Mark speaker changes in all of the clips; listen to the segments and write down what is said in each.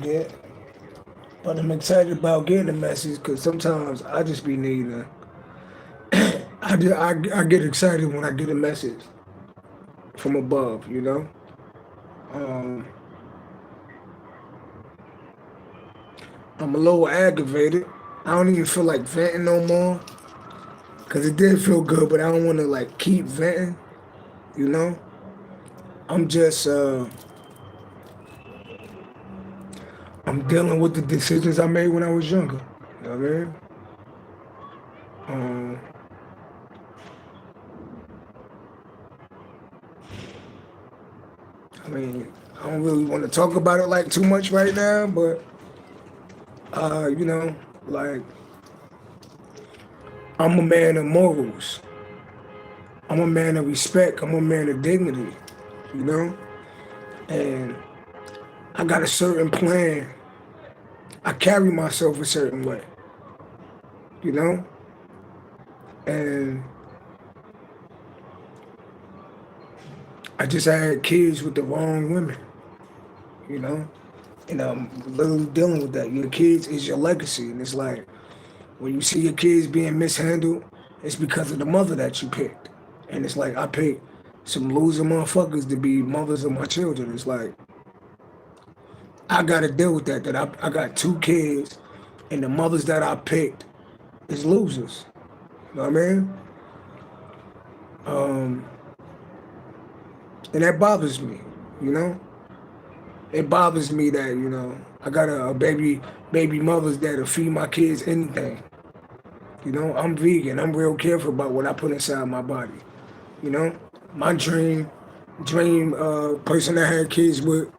Speaker 1: get. But I'm excited about getting the message because sometimes I just be needing. I get excited when I get a message from above, you know? Um, I'm a little aggravated. I don't even feel like venting no more because it did feel good, but I don't want to like keep venting, you know? I'm just, I'm dealing with the decisions I made when I was younger. You know what I mean? Um, I mean, I don't really want to talk about it like too much right now, but you know, like I'm a man of morals. I'm a man of respect. I'm a man of dignity, you know? And I got a certain plan. I carry myself a certain way, you know? And I just had kids with the wrong women, you know? And I'm literally dealing with that. Your kids is your legacy. And it's like, when you see your kids being mishandled, it's because of the mother that you picked. And it's like, I picked some loser motherfuckers to be mothers of my children. It's like, I got to deal with that. I got two kids, and the mothers that I picked is losers. You know what I mean? Um, and that bothers me. You know, it bothers me that I got a baby mothers that'll feed my kids anything. You know, I'm vegan. I'm real careful about what I put inside my body. You know, my dream person that had kids would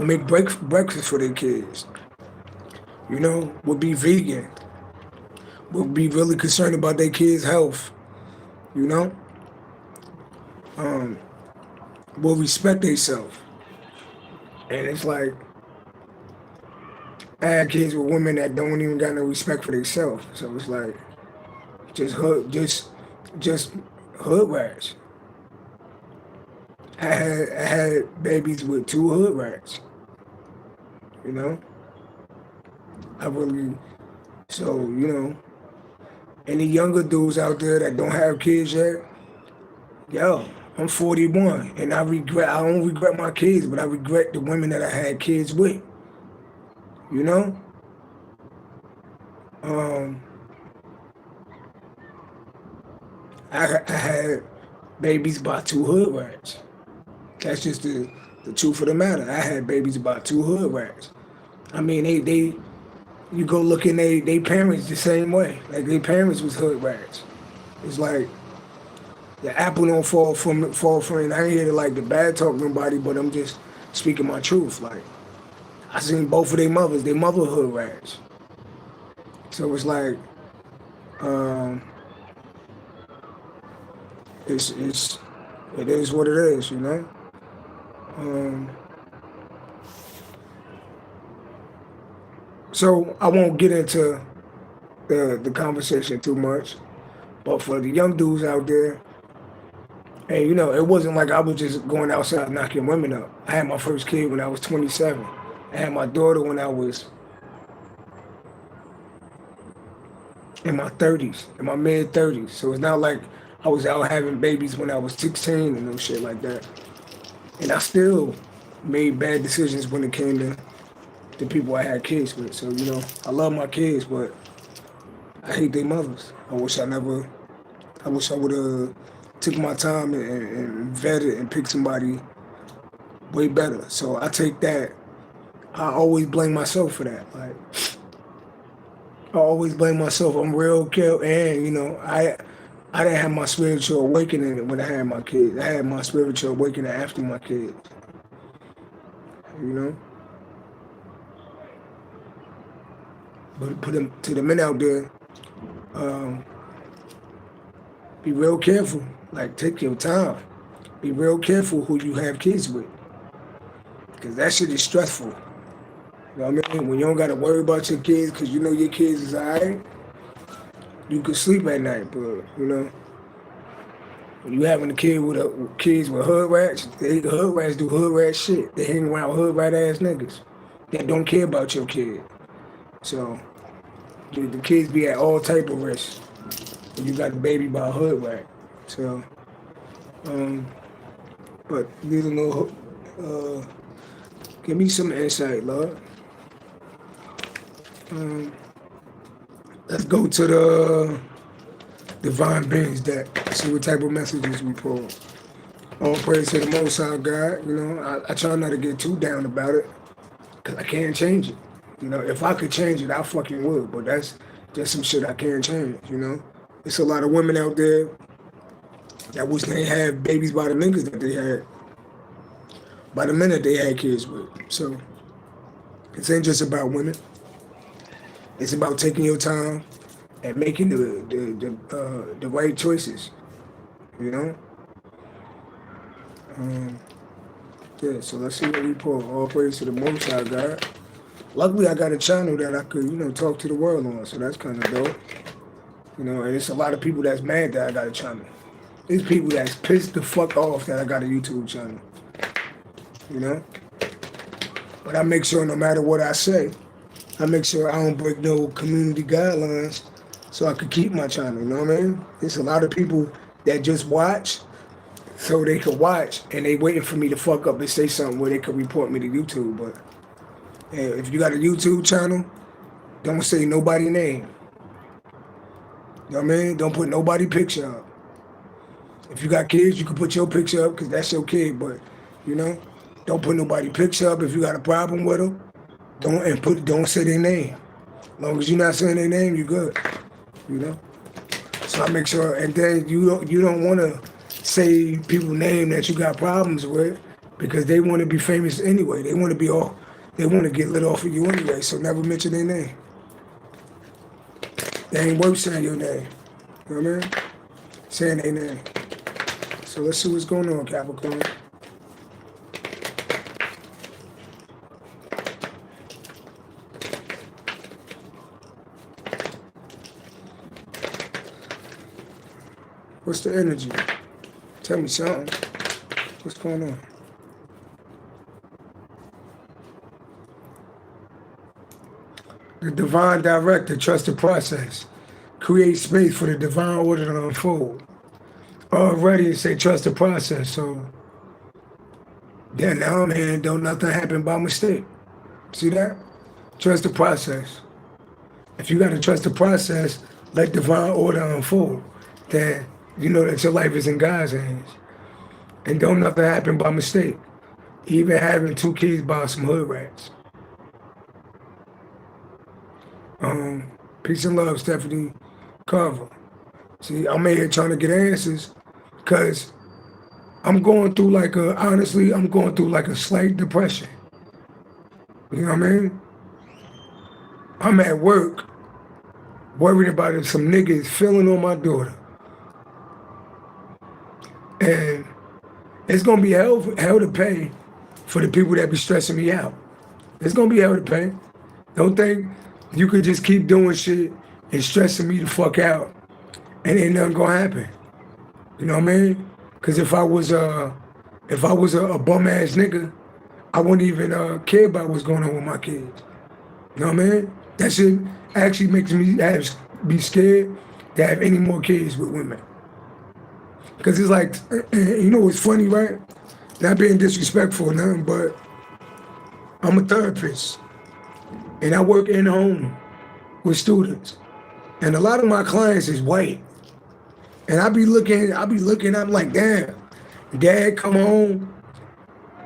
Speaker 1: make breakfast for their kids. You know, would be vegan. Would be really concerned about their kids' health. You know, um, will respect themselves. And it's like I had kids with women that don't even got no respect for themselves. So it's like just hood rats. I had babies with two hood rats. You know, I really so any younger dudes out there that don't have kids yet, yo, I'm 41 and I don't regret my kids, but I regret the women that I had kids with. You know? Um, I had babies by two hood rats. That's just the truth of the matter. I had babies by two hood rats. I mean, they you go look in they parents the same way. Like their parents was hood rats. It's like the apple don't fall from it. I ain't here to like the bad talk nobody, but I'm just speaking my truth. Like I seen both of their mothers, their motherhood rats. So it's like um, it's it is what it is, you know. Um, so I won't get into the conversation too much, but for the young dudes out there, and it wasn't like I was just going outside knocking women up. I had my first kid when I was 27. I had my daughter when I was in my 30s, in my mid 30s. So it's not like I was out having babies when I was 16 and no shit like that. And I still made bad decisions when it came to the people I had kids with. So, I love my kids, but I hate their mothers. I wish I would have took my time and vetted and picked somebody way better. So I take that. I always blame myself for that. Like, I always blame myself. I'm real careful, and I didn't have my spiritual awakening when I had my kids. I had my spiritual awakening after my kids. You know, but put them to the men out there. Um, be real careful. Like, take your time. Be real careful who you have kids with, because that shit is stressful. You know what I mean? When you don't got to worry about your kids, because you know your kids is alright, you can sleep at night. But when you having a kid kids with hood rats, hood rats do hood rat shit. They hang around hood rat ass niggas. that don't care about your kid. So the kids be at all type of risk. You got the baby by a hood rat. So, but need a little, give me some insight, Lord. Let's go to the Divine Beings deck. See what type of messages we pull. All praise to the Most High God. You know, I try not to get too down about it, because I can't change it. You know, if I could change it, I fucking would. But that's just some shit I can't change, you know? There's a lot of women out there that wish they had babies by the niggas that they had, by the men that they had kids with. So, it ain't just about women. It's about taking your time and making the right choices, you know? Yeah, so let's see what we pull. All praise to the Most High God. Luckily, I got a channel that I could, you know, talk to the world on, so that's kind of dope. You know, and it's a lot of people that's mad that I got a channel. There's people that's pissed the fuck off that I got a YouTube channel. You know? But I make sure no matter what I say, I make sure I don't break no community guidelines so I could keep my channel, you know what I mean? There's a lot of people that just watch so they could watch, and they waiting for me to fuck up and say something where they could report me to YouTube, but hey, if you got a YouTube channel, don't say nobody name. You know what I mean? Don't put nobody picture up. If you got kids, you can put your picture up because that's your kid, but, you know, don't put nobody picture up. If you got a problem with them, don't say their name. As long as you're not saying their name, you're good, you know? So I make sure, and then you don't want to say people's name that you got problems with because they want to be famous anyway. They want to get lit off of you anyway, so never mention their name. They ain't worth saying your name. You know what I mean? Saying their name. So let's see what's going on, Capricorn. What's the energy? Tell me something. What's going on? The divine director, trust the process. Create space for the divine order to unfold. Already say trust the process, so then now I'm hearing don't nothing happen by mistake. See that? Trust the process. If you gotta trust the process, let divine order unfold, then you know that your life is in God's hands. And don't nothing happen by mistake. Even having 2 kids by some hood rats. Peace and love, Stephanie Carver. See, I'm in here trying to get answers because I'm going through honestly, I'm going through like a slight depression. You know what I mean? I'm at work worried about if some niggas feeling on my daughter. And it's going to be hell to pay for the people that be stressing me out. It's going to be hell to pay. Don't think you could just keep doing shit and stressing me the fuck out and ain't nothing going to happen. You know what I mean? Because if I was a bum ass nigga, I wouldn't even care about what's going on with my kids. You know what I mean? That shit actually makes me be scared to have any more kids with women. Because it's like, you know what's funny, right? Not being disrespectful or nothing, but I'm a therapist. And I work in home with students. And a lot of my clients is white. And I be looking, I'm like, damn, dad come home,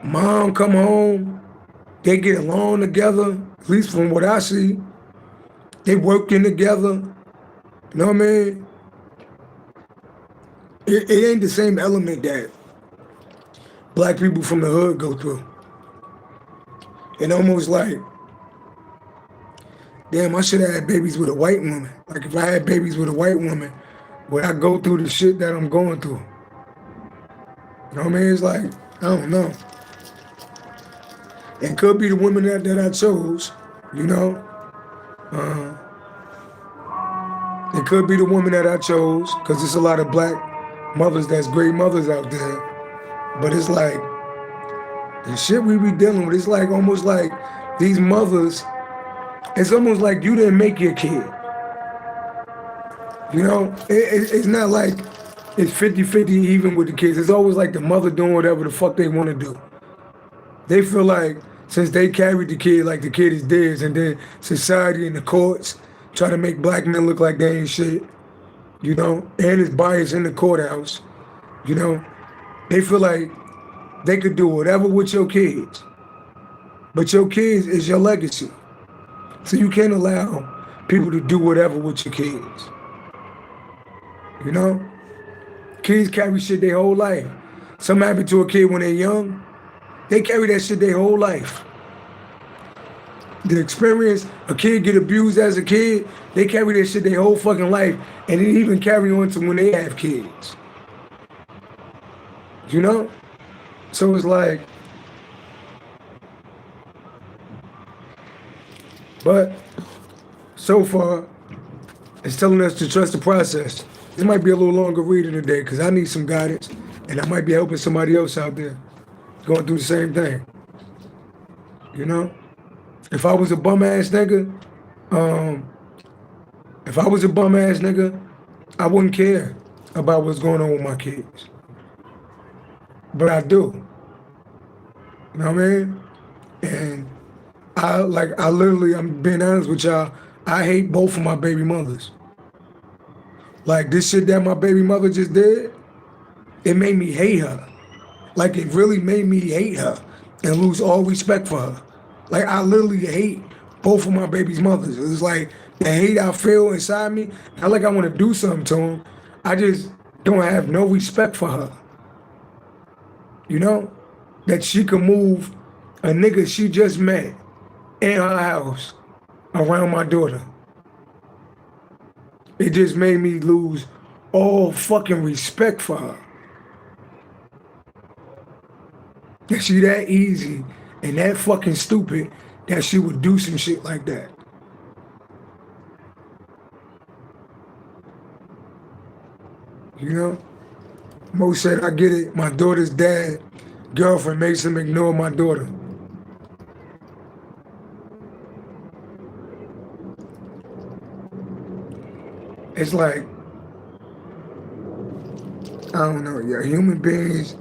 Speaker 1: mom come home, they get along together, at least from what I see. They working together, you know what I mean? It ain't the same element that black people from the hood go through. And almost like, damn, I should have had babies with a white woman. Like if I had babies with a white woman, would I go through the shit that I'm going through? You know what I mean? It's like, I don't know. It could be the women that I chose, you know? It could be the woman that I chose, because there's a lot of black mothers that's great mothers out there. But it's like, the shit we be dealing with, it's like almost like these mothers, it's almost like you didn't make your kid. You know, it's not like it's 50-50 even with the kids. It's always like the mother doing whatever the fuck they want to do. They feel like since they carried the kid, like the kid is theirs, and then society and the courts try to make black men look like they ain't shit, you know, and it's bias in the courthouse, you know. They feel like they could do whatever with your kids, but your kids is your legacy. So you can't allow people to do whatever with your kids. You know? Kids carry shit their whole life. Something happened to a kid when they're young, they carry that shit their whole life. The experience, a kid get abused as a kid, they carry that shit their whole fucking life, and it even carry on to when they have kids. You know? So it's like, but so far, it's telling us to trust the process. This might be a little longer reading today because I need some guidance, and I might be helping somebody else out there going through the same thing. You know? If I was a bum ass nigga, I wouldn't care about what's going on with my kids. But I do. You know what I mean? And I'm being honest with y'all, I hate both of my baby mothers. Like this shit that my baby mother just did, it made me hate her. Like it really made me hate her and lose all respect for her. Like I literally hate both of my baby's mothers. It's like the hate I feel inside me, not like I want to do something to them. I just don't have no respect for her. You know? That she could move a nigga she just met in her house around my daughter. It just made me lose all fucking respect for her. That she that easy and that fucking stupid that she would do some shit like that. You know? Mo said, I get it. My daughter's dad, girlfriend makes him ignore my daughter. It's like, I don't know, yeah, human beings,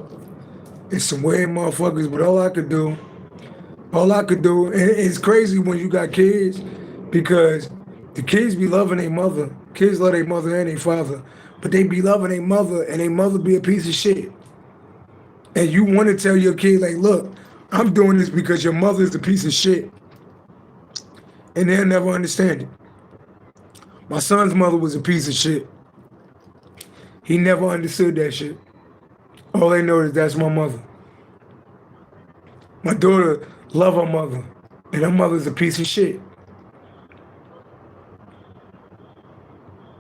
Speaker 1: it's some weird motherfuckers, but all I could do, and it's crazy when you got kids because the kids be loving their mother. Kids love their mother and their father, but they be loving their mother and their mother be a piece of shit. And you want to tell your kid, like, look, I'm doing this because your mother's a piece of shit. And they'll never understand it. My son's mother was a piece of shit. He never understood that shit. All they know is that's my mother. My daughter love her mother, and her mother's a piece of shit.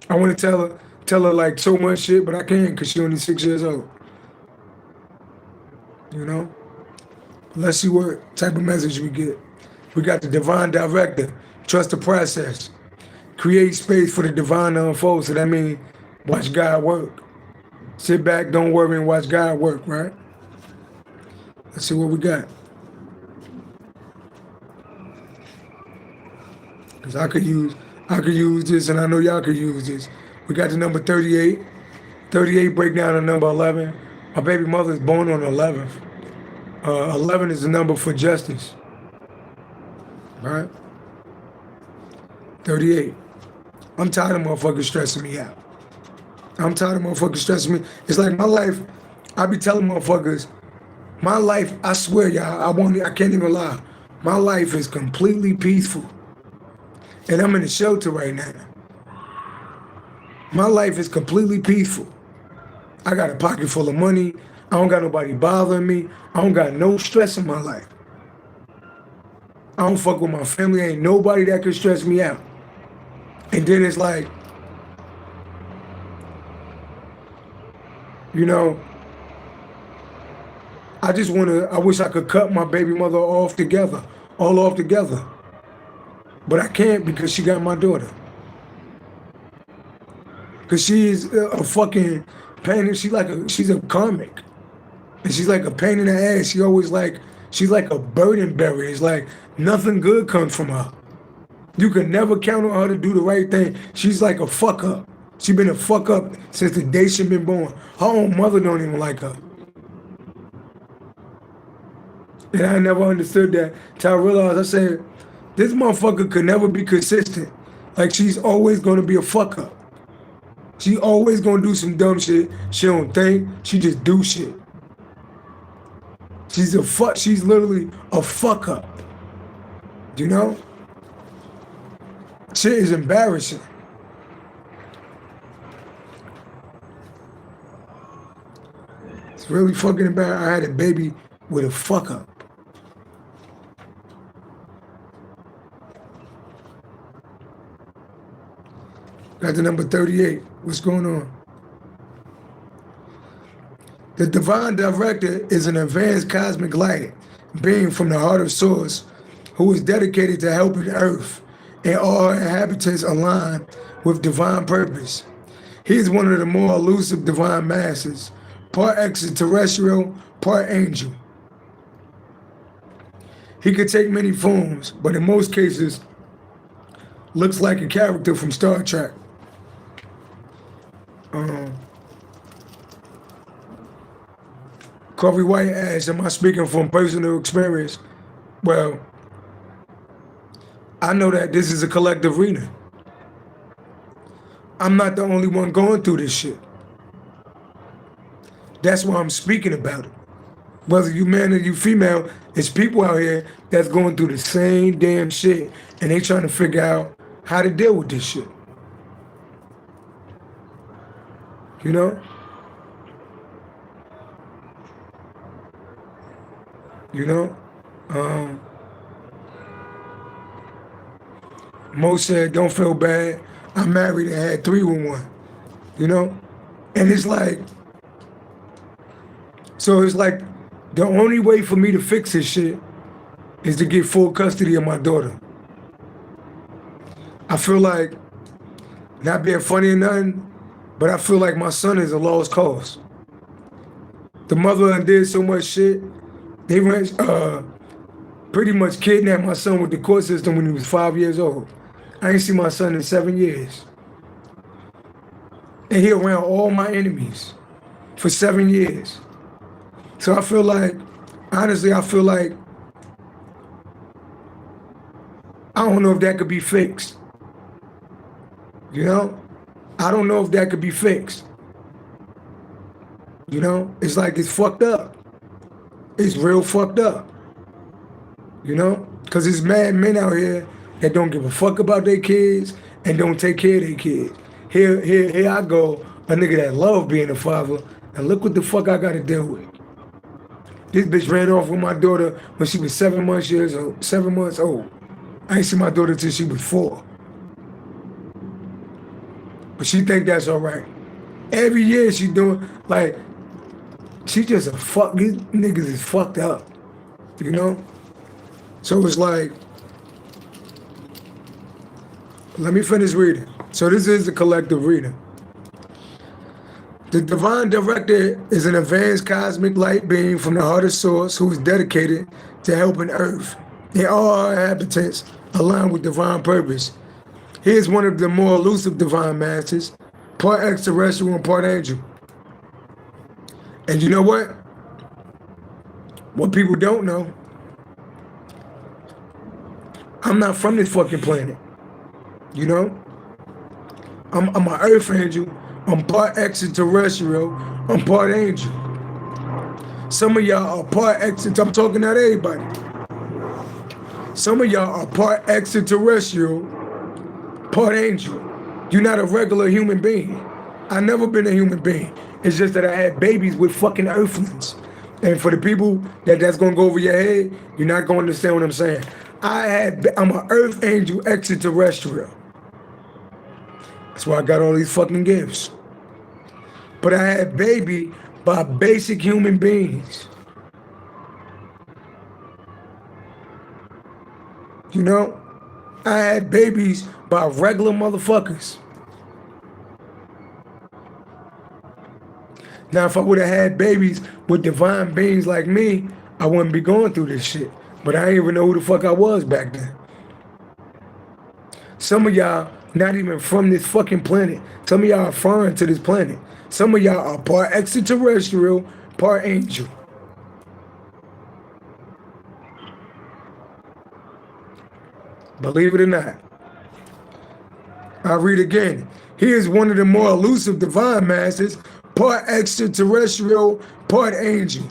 Speaker 1: I want to tell her like so much shit, but I can't because she's only 6 years old. You know? Let's see what type of message we get. We got the divine director. Trust the process. Create space for the divine to unfold. So that means watch God work. Sit back, don't worry, and watch God work, right? Let's see what we got. Because I could use this, and I know y'all could use this. We got the number 38. 38 break down to number 11. My baby mother is born on the 11th. 11 is the number for justice. Right? 38. I'm tired of motherfuckers stressing me out. It's like my life, I be telling motherfuckers, my life, I swear y'all, I can't even lie. My life is completely peaceful. And I'm in a shelter right now. My life is completely peaceful. I got a pocket full of money. I don't got nobody bothering me. I don't got no stress in my life. I don't fuck with my family. Ain't nobody that could stress me out. And then it's like, you know, I wish I could cut my baby mother all off together. But I can't because she got my daughter. Because she is a fucking pain. She's a karmic. And she's like a pain in the ass. She's like a burden bearer. It's like Nothing good comes from her. You can never count on her to do the right thing. She's like a fuck up. She been a fuck up since the day she been born. Her own mother don't even like her. And I never understood that till I realized, I said, this motherfucker could never be consistent. Like, she's always gonna be a fuck up. She always gonna do some dumb shit. She don't think, she just do shit. She's literally a fuck up. You know? Shit is embarrassing. It's really fucking embarrassing. I had a baby with a fuck up. Got the number 38. What's going on? The divine director is an advanced cosmic light being from the heart of source who is dedicated to helping Earth and all her inhabitants align with divine purpose. He is one of the more elusive divine masters, part extraterrestrial, part angel. He could take many forms, but in most cases, looks like a character from Star Trek. Coffee White asks, am I speaking from personal experience? Well, I know that this is a collective reading. I'm not the only one going through this shit. That's why I'm speaking about it. Whether you man or you female, it's people out here that's going through the same damn shit and they trying to figure out how to deal with this shit. You know? You know? Mo said, don't feel bad. I'm married and had 3 with 1. You know? And it's like, so it's like the only way for me to fix this shit is to get full custody of my daughter. I feel like, not being funny or nothing, but I feel like my son is a lost cause. The mother did so much shit. They went, pretty much kidnapped my son with the court system when he was 5 years old. I ain't seen my son in 7 years. And he around all my enemies for 7 years. So I feel like, honestly, I feel like, I don't know if that could be fixed. You know? I don't know if that could be fixed. You know? It's like it's fucked up. It's real fucked up. You know? Because there's mad men out here that don't give a fuck about their kids and don't take care of their kids. Here I go, a nigga that love being a father, and look what the fuck I gotta deal with. This bitch ran off with my daughter when she was 7 months old. I ain't seen my daughter till she was 4. But she think that's all right. Every year she doing, like, she just a fuck, these niggas is fucked up, you know? So it's like, let me finish reading. So this is a collective reading. The divine director is an advanced cosmic light being from the heart of source who is dedicated to helping Earth and all our inhabitants align with divine purpose. He is one of the more elusive divine masters, part extraterrestrial and part angel. And you know what? What people don't know, I'm not from this fucking planet. You know? I'm an earth angel. I'm part extraterrestrial. I'm part angel. Some of y'all are part extraterrestrial. I'm talking to everybody. Some of y'all are part extraterrestrial, part angel. You're not a regular human being. I've never been a human being. It's just that I had babies with fucking earthlings. And for the people that's gonna go over your head, you're not gonna understand what I'm saying. I'm an earth angel extraterrestrial. That's why I got all these fucking gifts. But I had baby by basic human beings. You know? I had babies by regular motherfuckers. Now, if I would have had babies with divine beings like me, I wouldn't be going through this shit. But I didn't even know who the fuck I was back then. Some of y'all not even from this fucking planet. Some of y'all are foreign to this planet. Some of y'all are part extraterrestrial, part angel. Believe it or not. I'll read again. He is one of the more elusive divine masters, part extraterrestrial, part angel.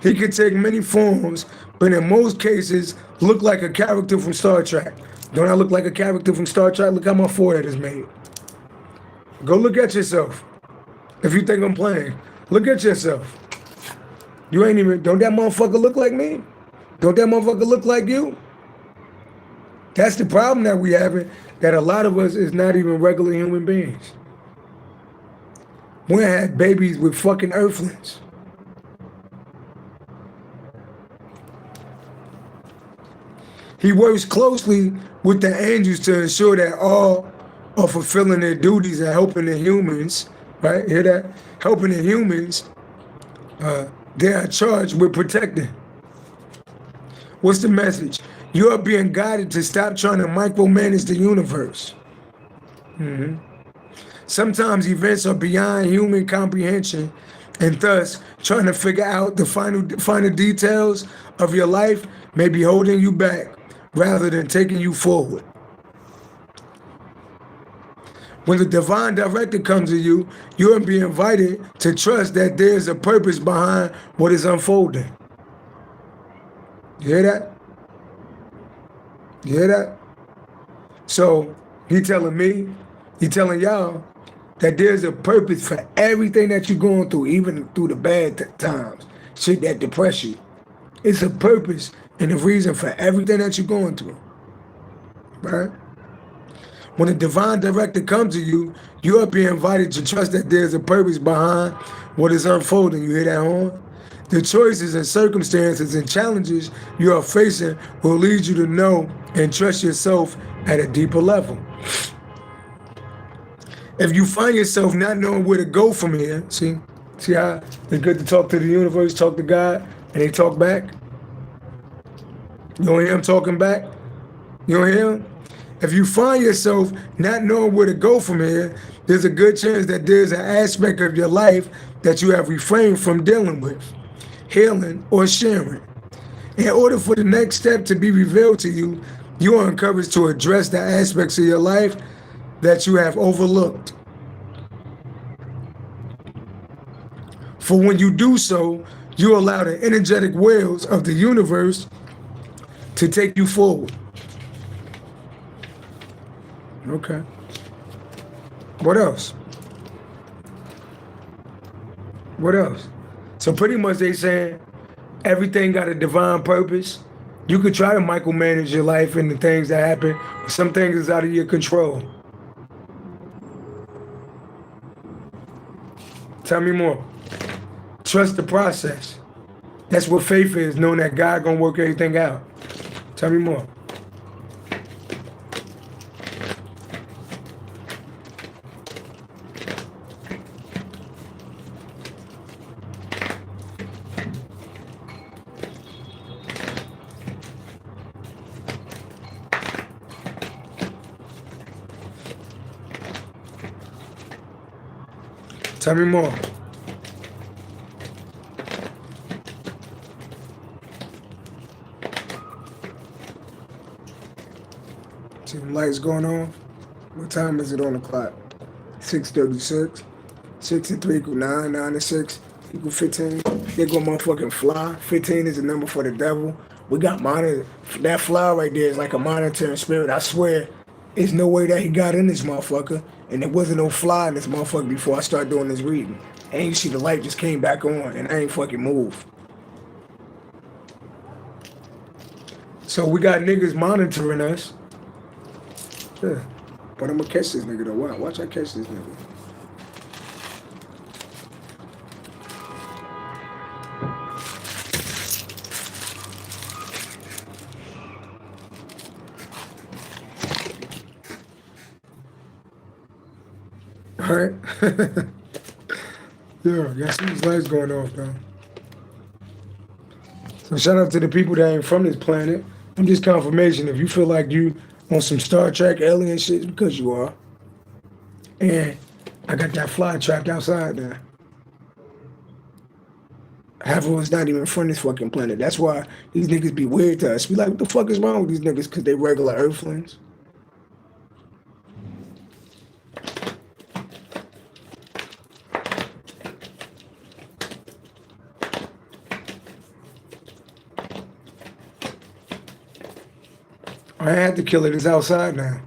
Speaker 1: He can take many forms, but in most cases, look like a character from Star Trek. Don't I look like a character from Star Trek? Look how my forehead is made. Go look at yourself. If you think I'm playing, look at yourself. You ain't even, don't that motherfucker look like me? Don't that motherfucker look like you? That's the problem that we having, that a lot of us is not even regular human beings. We had babies with fucking earthlings. He works closely with the angels to ensure that all are fulfilling their duties and helping the humans, right? Hear that? Helping the humans, they are charged with protecting. What's the message? You are being guided to stop trying to micromanage the universe. Sometimes events are beyond human comprehension, and thus trying to figure out the final details of your life may be holding you back rather than taking you forward. When the divine director comes to you, you'll be invited to trust that there's a purpose behind what is unfolding. You hear that? You hear that? So he telling me, he telling y'all that there's a purpose for everything that you're going through, even through the bad times, shit that depress you. It's a purpose and a reason for everything that you're going through, right? When a divine director comes to you, you'll be invited to trust that there's a purpose behind what is unfolding. You hear that horn? The choices and circumstances and challenges you are facing will lead you to know and trust yourself at a deeper level. If you find yourself not knowing where to go from here, see how it's good to talk to the universe, talk to God, and they talk back? You don't hear him talking back? You don't hear him? If you find yourself not knowing where to go from here, there's a good chance that there's an aspect of your life that you have refrained from dealing with, healing, or sharing. In order for the next step to be revealed to you, you are encouraged to address the aspects of your life that you have overlooked. For when you do so, you allow the energetic wheels of the universe to take you forward. Okay. What else? What else? So pretty much they saying everything got a divine purpose. You could try to micromanage your life and the things that happen, but some things is out of your control. Tell me more. Trust the process. That's what faith is, knowing that God gonna work everything out. Tell me more. Tell me more. See the lights going on? What time is it on the clock? 6:36. 6 and 3 equal 9, 9 and 6 equal 15. They go motherfucking fly. 15 is the number for the devil. We got monitor. That fly right there is like a monitoring spirit. I swear, there's no way that he got in this motherfucker. And there wasn't no fly in this motherfucker before I started doing this reading. And you see the light just came back on and I ain't fucking moved. So we got niggas monitoring us. Yeah. But I'm gonna catch this nigga though. Watch I catch this nigga. Alright. Yeah, y'all see these lights going off though. So shout out to the people that ain't from this planet. I'm just confirmation. If you feel like you on some Star Trek alien shit, it's because you are. And I got that fly trapped outside there. Half of us not even from this fucking planet. That's why these niggas be weird to us. We like, what the fuck is wrong with these niggas? Because they regular earthlings. I had to kill it. It's outside now.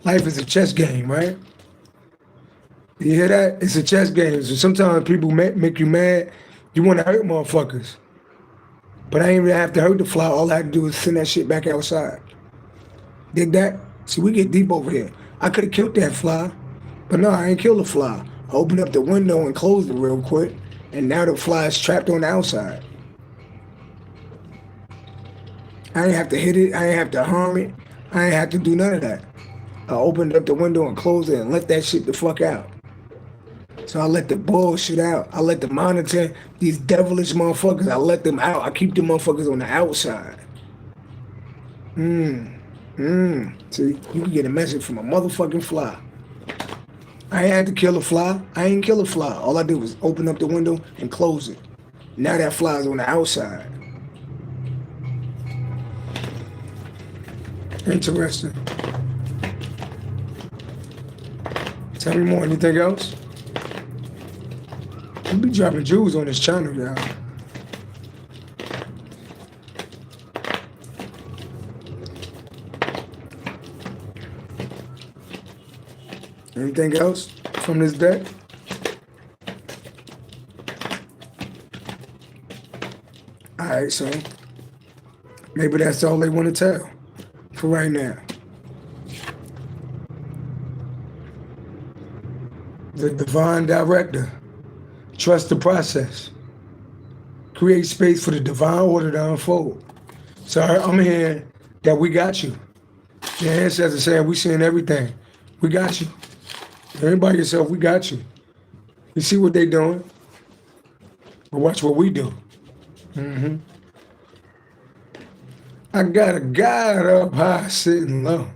Speaker 1: Life is a chess game, right? You hear that? It's a chess game. So sometimes people make you mad. You want to hurt motherfuckers. But I ain't even have to hurt the fly. All I had to do was send that shit back outside. Dig that? See, we get deep over here. I could have killed that fly. But no, I ain't killed the fly. I opened up the window and closed it real quick. And now the fly is trapped on the outside. I ain't have to hit it. I ain't have to harm it. I ain't have to do none of that. I opened up the window and closed it and let that shit the fuck out. So I let the bullshit out. I let the monitor, these devilish motherfuckers, I let them out. I keep the motherfuckers on the outside. See, you can get a message from a motherfucking fly. I ain't had to kill a fly. I ain't kill a fly. All I did was open up the window and close it. Now that fly's on the outside. Interesting. Tell me more. Anything else? We'll be dropping jewels on this channel, y'all. Anything else from this deck? All right, so maybe that's all they want to tell for right now. The divine director. Trust the process. Create space for the divine order to unfold. So I'm hearing that we got you. The ancestors saying we seeing everything. We got you. Ain't by yourself, we got you. You see what they doing? But watch what we do. I got a God up high sitting low.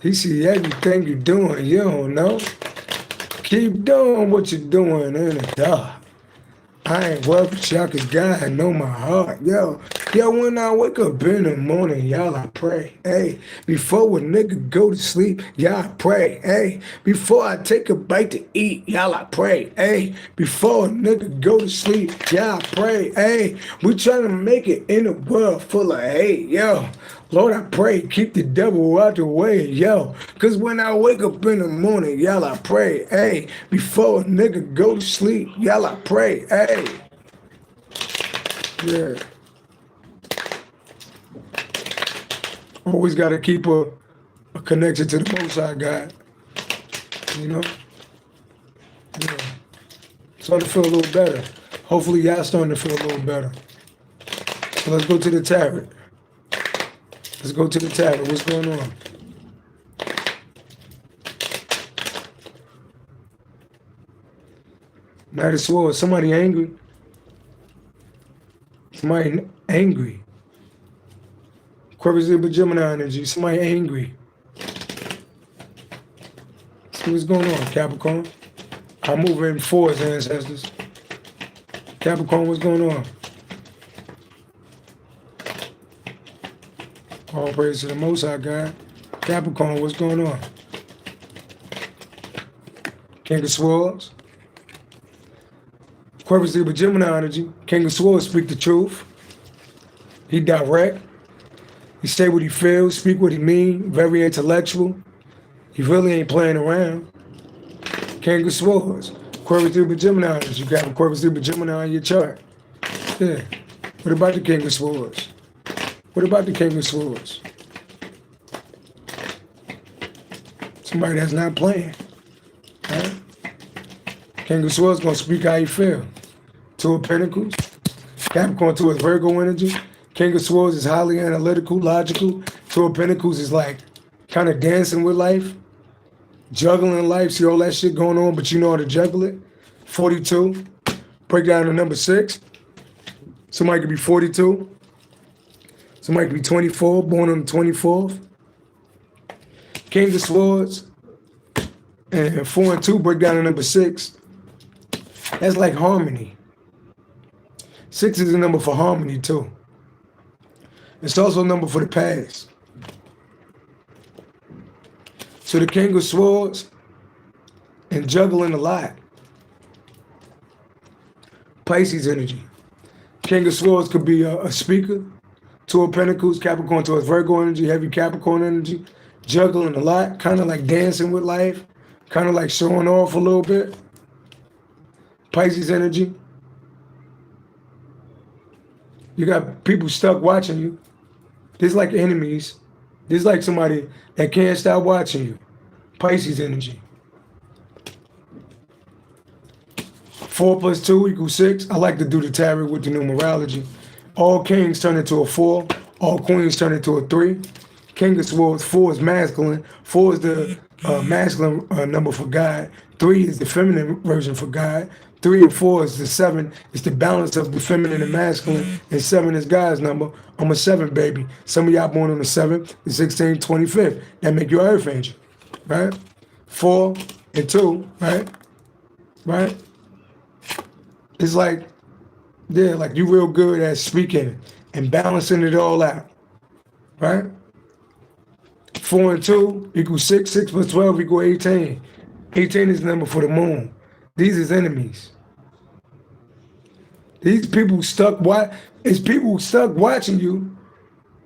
Speaker 1: He see everything you're doing, you don't know. Keep doing what you're doing in the dark. I ain't worried, but y'all, cause God know my heart. Yo, when I wake up in the morning, y'all, I pray. Hey, before a nigga go to sleep, y'all, I pray. Hey, before I take a bite to eat, y'all, I pray. Hey, before a nigga go to sleep, y'all, I pray. Hey, we trying to make it in a world full of hate, yo. Lord, I pray, keep the devil out the way, yo. Cause when I wake up in the morning, y'all, I pray. Hey, before a nigga go to sleep, y'all, I pray. Hey. Yeah. Always got to keep a connection to the Most High God. You know? Yeah. Starting to feel a little better. Hopefully y'all starting to feel a little better. So let's go to the tarot. Let's go to the tarot. What's going on? Knight of Swords. Somebody angry. Somebody angry. Aquarius, Libra, Gemini energy. Somebody angry. See what's going on, Capricorn? I'm moving forward, ancestors. Capricorn, what's going on? All praise to the Most High God. Capricorn, what's going on? King of Swords. Aquarius, Libra, Gemini energy. King of Swords speak the truth. He direct. He say what he feels, speak what he mean. Very intellectual. He really ain't playing around. King of Swords. Aquarius, Libra, Gemini energy. You got Aquarius, Libra, Gemini on your chart. Yeah. What about the King of Swords? What about the King of Swords? Somebody that's not playing. Right? King of Swords gonna speak how he feel. Two of Pentacles. Capricorn to his Virgo energy. King of Swords is highly analytical, logical. Two of Pentacles is like kind of dancing with life. Juggling life. See all that shit going on, but you know how to juggle it. 42. Break down to number 6. Somebody could be 42. Somebody could be 24, born on the 24th. King of Swords. And 4 and 2 break down to number 6. That's like harmony. 6 is a number for harmony too. It's also a number for the past. So the King of Swords and juggling a lot. Pisces energy. King of Swords could be a speaker. 2 of Pentacles, Capricorn towards Virgo energy, heavy Capricorn energy. Juggling a lot, kind of like dancing with life, kind of like showing off a little bit. Pisces energy. You got people stuck watching you. There's like enemies. There's like somebody that can't stop watching you. Pisces energy. 4 plus 2 equals 6. I like to do the tarot with the numerology. All kings turn into a 4. All queens turn into a 3. King of Swords, 4 is masculine. 4 is the masculine number for God. 3 is the feminine version for God. 3 and 4 is the 7. It's the balance of the feminine and masculine. And 7 is God's number. I'm a 7, baby. Some of y'all born on the 7th, the 16th, 25th. That make you an earth angel, right? 4 and 2, right? Right? It's like, yeah, like you real good at speaking and balancing it all out, right? 4 and 2 equals 6. 6 plus 12 equals 18. 18 is the number for the moon. These is enemies. These people it's people stuck watching you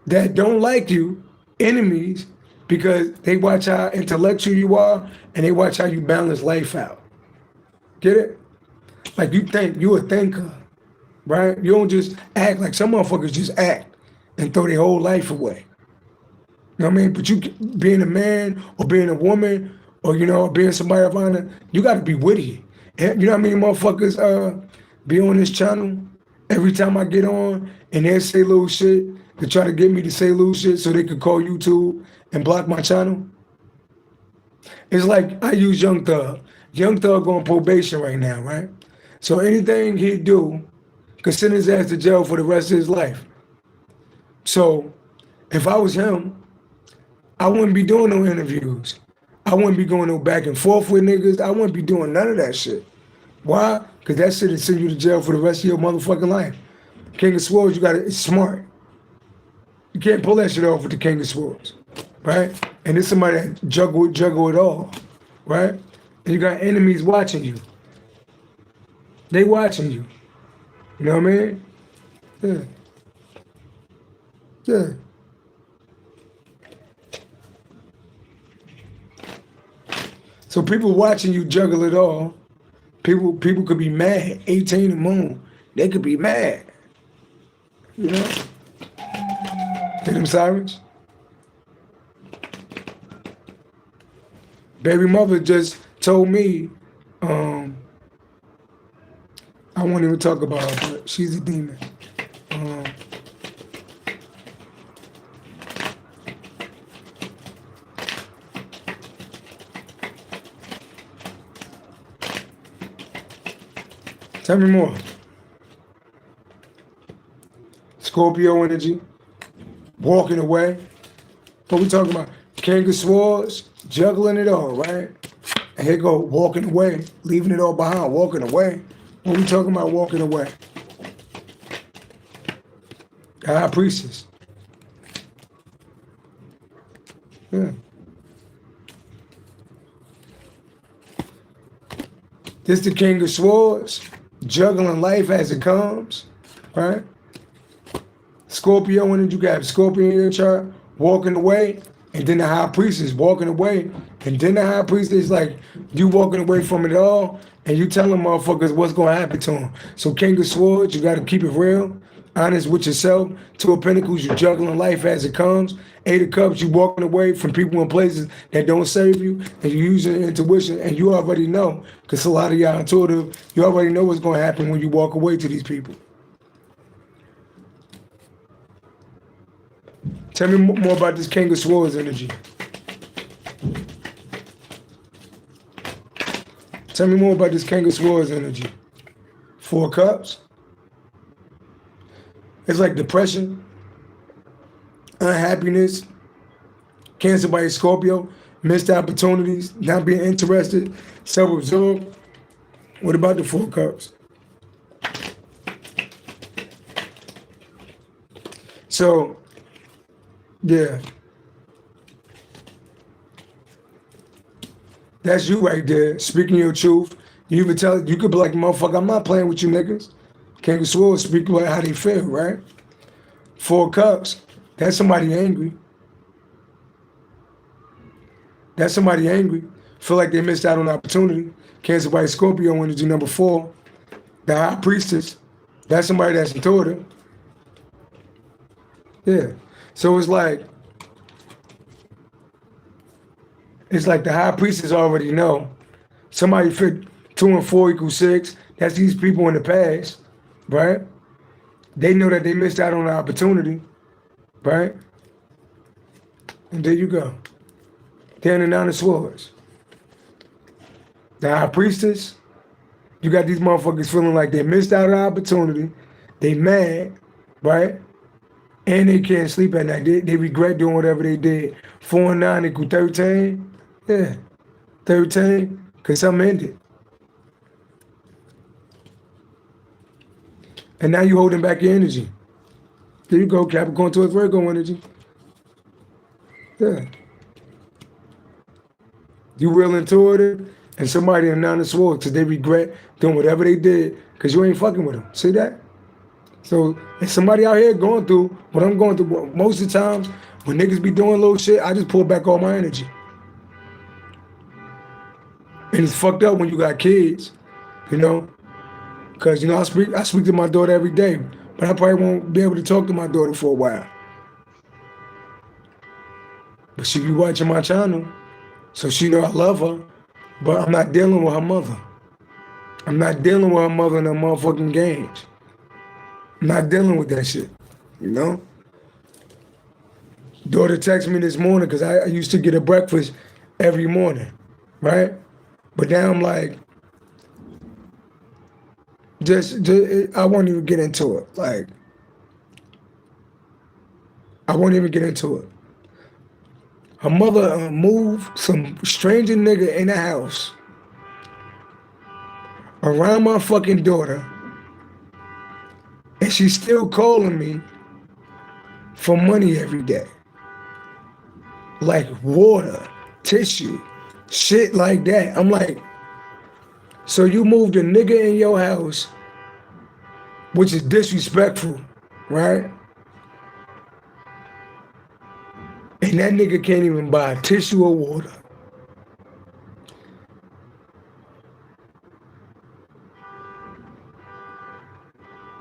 Speaker 1: that don't like you, enemies, because they watch how intellectual you are and they watch how you balance life out. Get it? Like you think you a thinker, right? You don't just act like some motherfuckers just act and throw their whole life away. You know what I mean? But you being a man or being a woman or, you know, being somebody of honor, you got to be witty. And you know what I mean? Motherfuckers be on this channel every time I get on and they say little shit to try to get me to say little shit so they could call YouTube and block my channel. It's like I use Young Thug. Young Thug on probation right now, right? So anything he do could send his ass to jail for the rest of his life. So if I was him, I wouldn't be doing no interviews. I wouldn't be going no back and forth with niggas. I wouldn't be doing none of that shit. Why? Because that shit will send you to jail for the rest of your motherfucking life. King of Swords, it's smart. You can't pull that shit off with the King of Swords, right? And there's somebody that juggle it all, right? And you got enemies watching you. They watching you. You know what I mean? Yeah. Yeah. So people watching you juggle it all. People could be mad. 18 the moon. They could be mad. You know? Hear them sirens? Baby mother just told me, I won't even talk about her, but she's a demon. Tell me more. Scorpio energy, walking away. What we talking about? King of Swords, juggling it all, right? And here go, walking away, leaving it all behind, walking away. What we talking about walking away? High Priestess. Yeah. This the King of Swords, juggling life as it comes, right? Scorpio energy, you got Scorpio in your chart, walking away, and then the High Priestess walking away, and then the High Priestess is like you walking away from it all, and you telling motherfuckers what's gonna happen to them. So King of Swords, you gotta keep it real, honest with yourself. 2 of Pentacles, you juggling life as it comes. 8 of Cups, you walking away from people and places that don't serve you, and you using intuition, and you already know, because a lot of y'all intuitive, you already know what's gonna happen when you walk away to these people. Tell me more about this King of Swords energy. Tell me more about this King of Swords energy. 4 Cups. It's like depression, unhappiness, Cancer by Scorpio, missed opportunities, not being interested, self-absorbed. What about the Four of Cups? So, yeah. That's you right there, speaking your truth. You even tell, you could be like, motherfucker, I'm not playing with you niggas. King of Swords speak about how they feel, right? Four of Cups, that's somebody angry. That's somebody angry. Feel like they missed out on opportunity. Cancer by Scorpio energy number 4. The High Priestess, that's somebody that's intuitive. Yeah. So it's like the High Priestess already know. Somebody fit 2 and 4 equals 6. That's these people in the past, right? They know that they missed out on the opportunity, right? And there you go. 10 and 9 of Swords. The High Priestess, you got these motherfuckers feeling like they missed out on the opportunity. They mad, right? And they can't sleep at night. They regret doing whatever they did. 4 and 9 equal 13. Yeah, 13, because something ended. And now you holding back your energy. There you go, Capricorn towards Virgo energy. Yeah. You real intuitive, and somebody in 9 of Swords, because they regret doing whatever they did, because you ain't fucking with them. See that? So if somebody out here going through what I'm going through, most of the times when niggas be doing little shit, I just pull back all my energy. And it's fucked up when you got kids, you know? Because, you know, I speak to my daughter every day, but I probably won't be able to talk to my daughter for a while. But she be watching my channel, so she know I love her, but I'm not dealing with her mother. I'm not dealing with her mother in her motherfucking games. I'm not dealing with that shit, you know? Daughter texted me this morning because I used to get her breakfast every morning, right? But now I'm like, just I won't even get into it. Like, I won't even get into it. Her mother moved some stranger nigga in the house around my fucking daughter, and she's still calling me for money every day. Like water, tissue, shit like that. I'm like, so you moved a nigga in your house, which is disrespectful, right? And that nigga can't even buy tissue or water.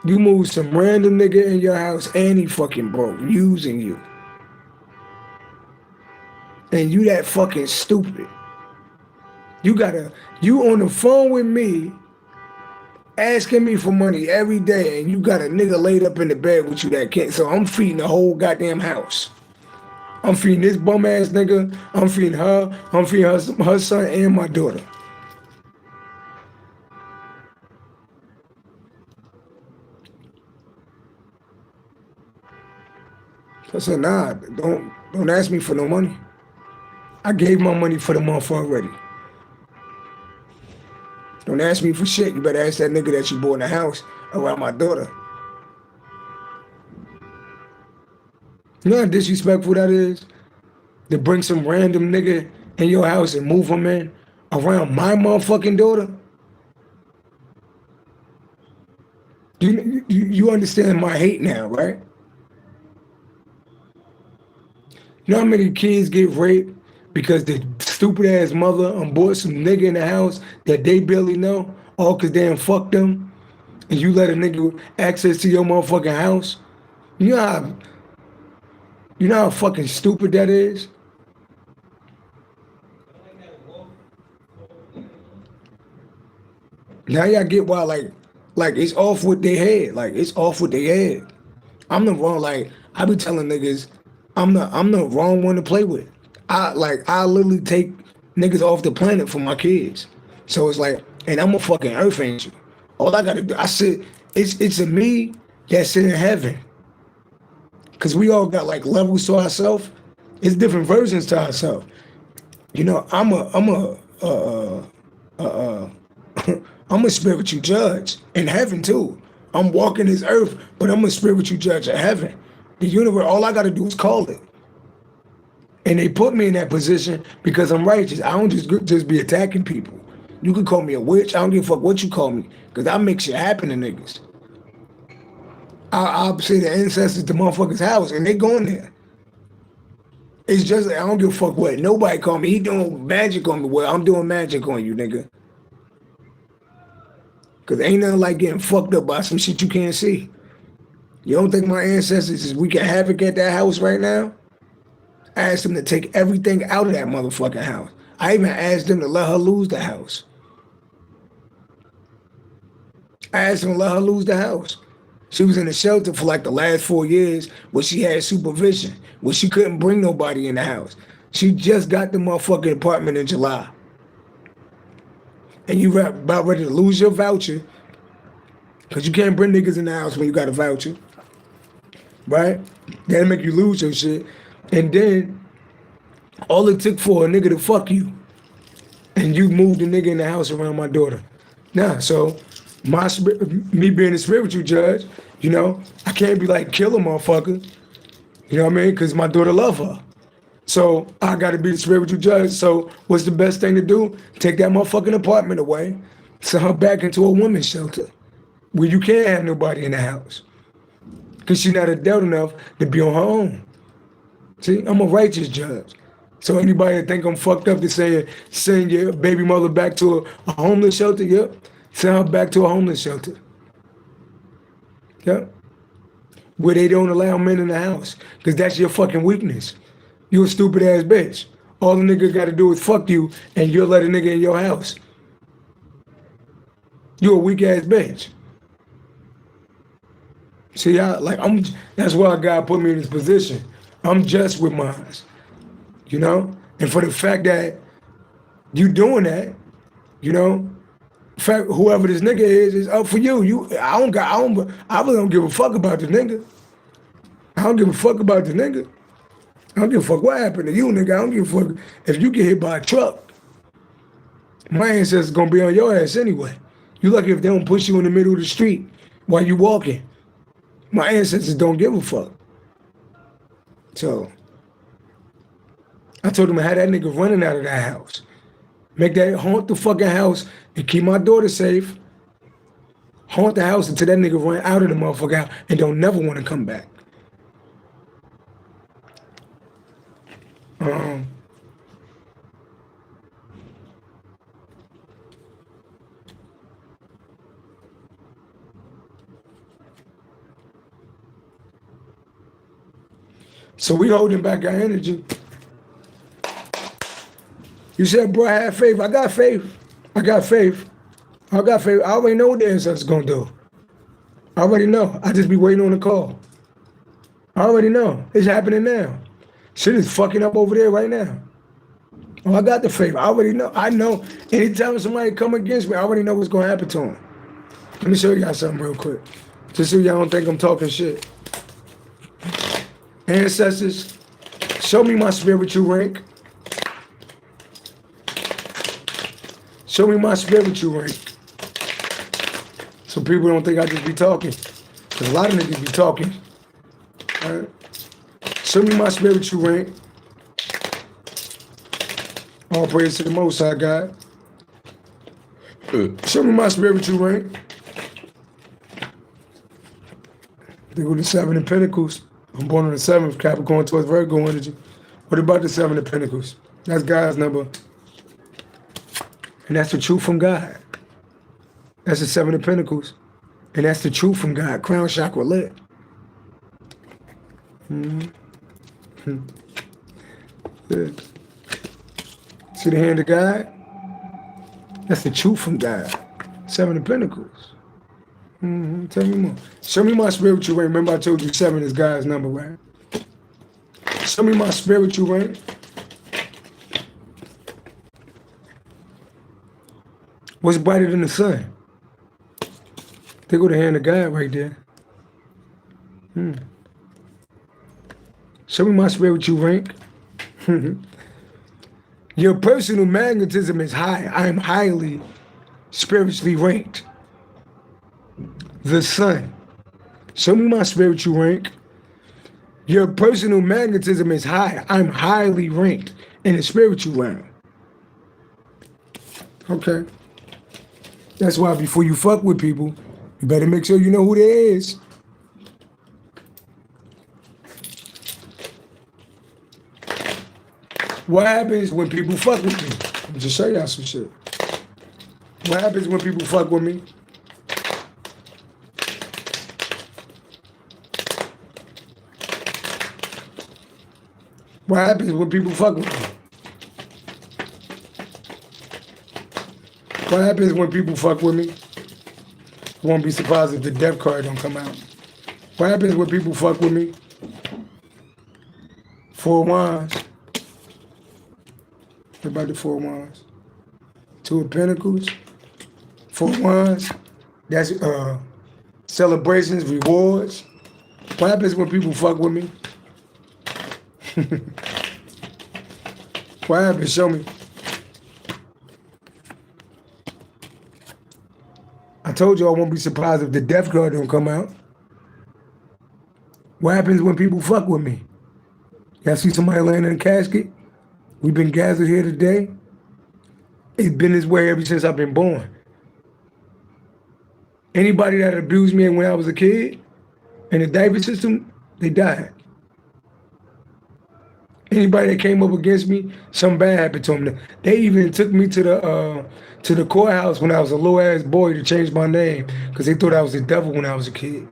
Speaker 1: You moved some random nigga in your house and he fucking broke, using you. And you that fucking stupid. You on the phone with me, asking me for money every day, and you got a nigga laid up in the bed with you that can't. So I'm feeding the whole goddamn house. I'm feeding this bum ass nigga. I'm feeding her. I'm feeding her son and my daughter. I said, nah, don't ask me for no money. I gave my money for the month already. Don't ask me for shit. You better ask that nigga that you bought in the house around my daughter. You know how disrespectful that is? To bring some random nigga in your house and move him in around my motherfucking daughter? You understand my hate now, right? You know how many kids get raped because the stupid ass mother bought some nigga in the house that they barely know, all because they done fucked them, and you let a nigga access to your motherfucking house? You know how fucking stupid that is? Now y'all get why, like it's off with their head. Like, it's off with their head. I'm the wrong, like, I be telling niggas, I'm the wrong one to play with. I literally take niggas off the planet for my kids. So it's like, and I'm a fucking earth angel. All I gotta do, it's a me that sit in heaven. because we all got like levels to ourselves. It's different versions to ourselves. You know, I'm a spiritual judge in heaven too. I'm walking this earth, but I'm a spiritual judge of heaven. The universe, all I got to do is call it. And they put me in that position because I'm righteous. I don't just be attacking people. You can call me a witch. I don't give a fuck what you call me, because I make shit happen to niggas. I'll say the ancestors to motherfuckers' house, and they going there. It's just, I don't give a fuck what nobody call me. He doing magic on me. Well, I'm doing magic on you, nigga. Because ain't nothing like getting fucked up by some shit you can't see. You don't think my ancestors is wreaking havoc at that house right now? I asked them to take everything out of that motherfucking house. I even asked them to let her lose the house. I asked them to let her lose the house. She was in a shelter for like the last 4 years where she had supervision, where she couldn't bring nobody in the house. She just got the motherfucking apartment in July. And you about ready to lose your voucher, because you can't bring niggas in the house when you got a voucher, right? That'll make you lose your shit. And then all it took for a nigga to fuck you, and you moved the nigga in the house around my daughter. Nah, so me being a spiritual judge, you know, I can't be like, kill a motherfucker, you know what I mean? Because my daughter love her. So I got to be the spiritual judge. So what's the best thing to do? Take that motherfucking apartment away, send her back into a women's shelter where you can't have nobody in the house, because she's not adult enough to be on her own. See, I'm a righteous judge. So anybody that think I'm fucked up to send your baby mother back to a homeless shelter, yep. Send her back to a homeless shelter. Yep. Where they don't allow men in the house, because that's your fucking weakness. You a stupid ass bitch. All the nigga got to do is fuck you, and you'll let a nigga in your house. You a weak ass bitch. See, that's why God put me in this position. I'm just with mine, you know? And for the fact that you doing that, you know, in fact, whoever this nigga is up for you. I really don't give a fuck about the nigga. I don't give a fuck about the nigga. I don't give a fuck what happened to you, nigga. I don't give a fuck if you get hit by a truck. My ancestors gonna be on your ass anyway. You lucky if they don't push you in the middle of the street while you walking. My ancestors don't give a fuck. So I told him I had that nigga running out of that house. Make that, haunt the fucking house and keep my daughter safe. Haunt the house until that nigga run out of the motherfucker house and don't never want to come back. So we holding back our energy. You said, bro, I have faith. I got faith. I got faith. I got faith. I already know what the ancestors gonna do. I already know. I just be waiting on the call. I already know. It's happening now. Shit is fucking up over there right now. Oh, I got the faith. I already know. I know. Anytime somebody come against me, I already know what's gonna happen to them. Let me show y'all something real quick, just so y'all don't think I'm talking shit. Ancestors, show me my spiritual rank. Show me my spiritual rank. So people don't think I just be talking. Because a lot of niggas be talking. All right? Show me my spiritual rank. All praise to the Most High God. Show me my spiritual rank. They go to 7 of Pentacles. I'm born on the 7th, Capricorn towards Virgo energy. What about the 7 of Pentacles? That's God's number. And that's the truth from God. That's the 7 of Pentacles. And that's the truth from God. Crown chakra lit. Mm-hmm. Yeah. See the hand of God? That's the truth from God. 7 of Pentacles. Mm-hmm. Tell me more. Show me my spiritual rank. Remember I told you 7 is God's number, right? Show me my spiritual rank. What's brighter than the sun? They go the hand of God right there. Show me my spiritual rank. Your personal magnetism is high. I am highly spiritually ranked. The sun. Show me my spiritual rank. Your personal magnetism is high. I'm highly ranked in the spiritual realm. Okay. That's why before you fuck with people, you better make sure you know who they is. What happens when people fuck with me? I'll just show y'all some shit. What happens when people fuck with me? What happens when people fuck with me? What happens when people fuck with me? I won't be surprised if the death card don't come out. What happens when people fuck with me? 4 wands. What about the 4 wands? 2 of pentacles. 4 wands. That's celebrations, rewards. What happens when people fuck with me? What happens? Show me. I told you I won't be surprised if the death card don't come out. What happens when people fuck with me? Y'all see somebody laying in a casket? We've been gathered here today. It's been this way ever since I've been born. Anybody that abused me when I was a kid in the diaper system, they died. Anybody that came up against me, something bad happened to them. They even took me to the courthouse when I was a little ass boy to change my name because they thought I was the devil when I was a kid.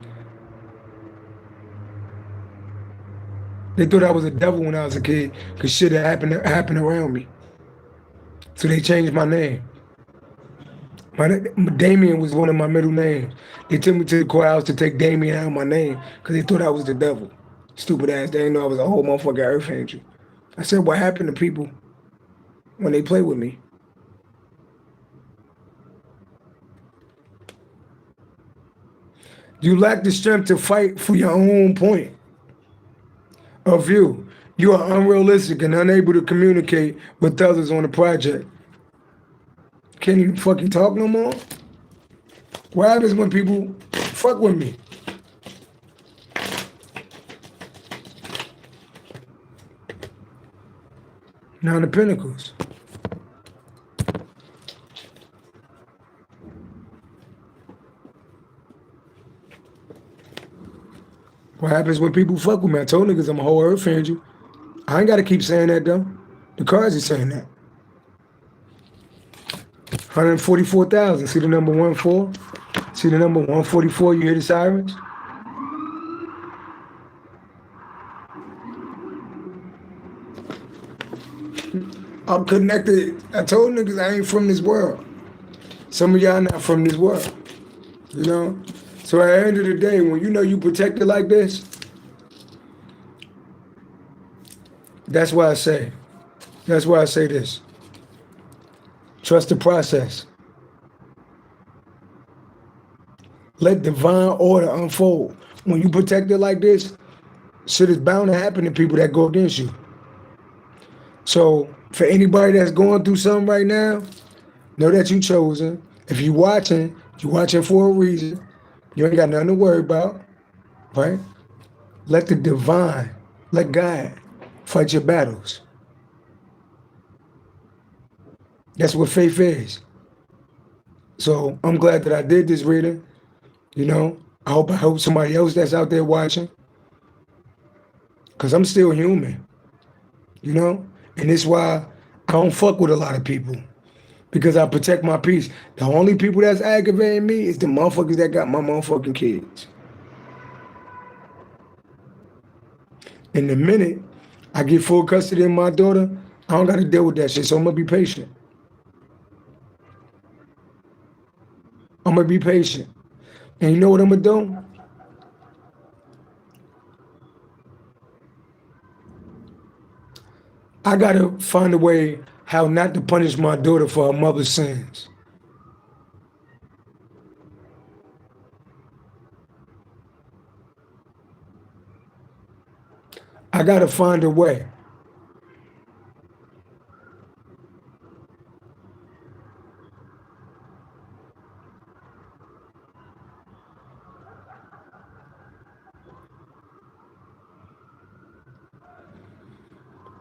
Speaker 1: They thought I was a devil when I was a kid because shit had happened around me. So they changed my name. Damien was one of my middle names. They took me to the courthouse to take Damien out of my name because they thought I was the devil. Stupid ass. They didn't know I was a whole motherfucking earth angel. I said, what happened to people when they play with me? You lack the strength to fight for your own point of view. You are unrealistic and unable to communicate with others on the project. Can't even fucking talk no more? What happens when people fuck with me? Nine of Pentacles. What happens when people fuck with me? I told niggas I'm a whole earth angel. I ain't got to keep saying that though. The cards are saying that. 144,000. See the number 14? See the number 144? You hear the sirens? I'm connected. I told niggas I ain't from this world. Some of y'all not from this world. You know? So at the end of the day, when you know you protected like this, that's why I say this. Trust the process. Let divine order unfold. When you protect it like this, shit is bound to happen to people that go against you. So for anybody that's going through something right now, know that you chosen. If you're watching for a reason. You ain't got nothing to worry about, right? Let the divine, let God fight your battles. That's what faith is. So I'm glad that I did this reading. You know, I hope somebody else that's out there watching. Because I'm still human, you know? And it's why I don't fuck with a lot of people. Because I protect my peace. The only people that's aggravating me is the motherfuckers that got my motherfucking kids. In the minute I get full custody of my daughter, I don't got to deal with that shit, so I'm going to be patient. I'm going to be patient. And you know what I'm going to do? I got to find a way how not to punish my daughter for her mother's sins. I gotta find a way.